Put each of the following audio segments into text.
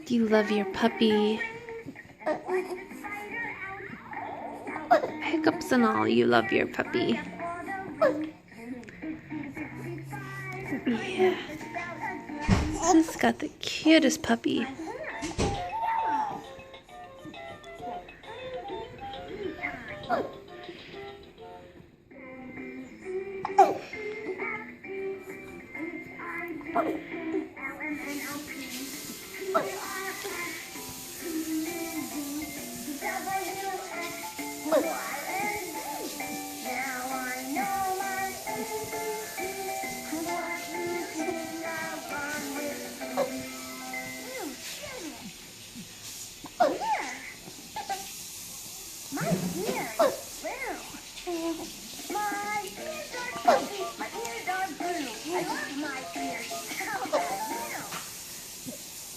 You love your puppy. Hiccups and all, you love your puppy. Yeah. Just got the cutest puppy.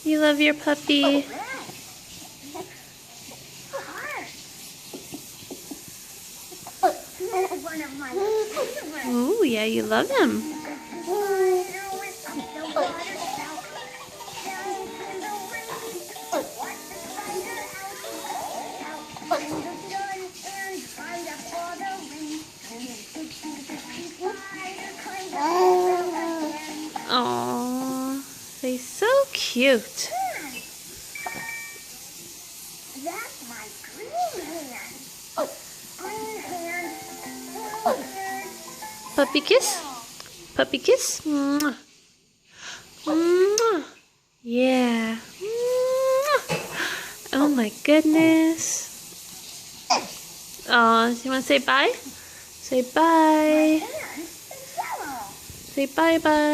You love your puppy. Ooh, yeah, you love him. Aww, they're so cute. That's my green hand. Green hand. Puppy kiss? Puppy kiss? Mwah. Mwah. Yeah. Mwah. Oh my goodness. Oh, you want to say bye? Say bye. My hand is yellow. Say bye-bye.